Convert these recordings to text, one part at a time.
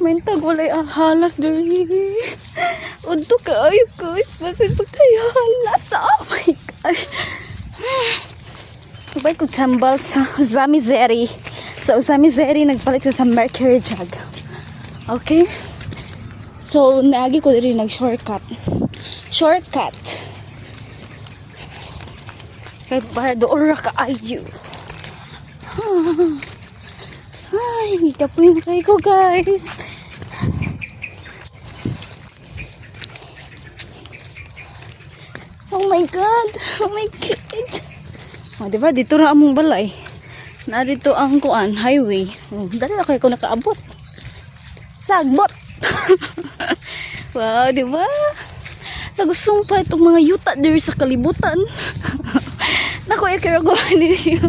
Mentag walay halas diri. Udto kaayo guys, basin pag kayo halas. Oh my god. Sabay ko tambal sa Zamizeri. Sa Zamizeri nagpalit ko sa Mercury jug. Okay? So naagi ko diri nag shortcut. Shortcut. Kaya para doon ra kaayo. Ay, kita po yung kay ko guys. Oh my god. Oh my god. Oh, diba? Dito ra among balay. Narito ang kuan, highway. Oh, dali na kayo ko nakaabot. Sagbot. Wow, diba? Nagusong pa itong mga yuta diri sa kalibutan. Naku, ikira ko hindi siya.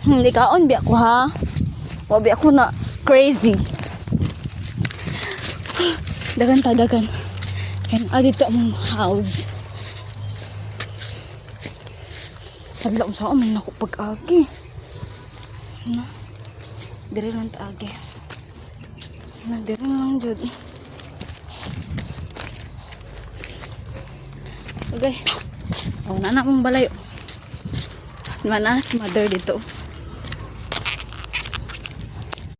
Hindi kaon, bi ako ha. Wabi ako na crazy. Dagan ta, dagan. Kaya dito ang house. Taglaong sa amin ako pag-agi. No? Dire lang ta-agi. No, dire lang dyan. Okay. O, na mong balayo. Mana si mother dito.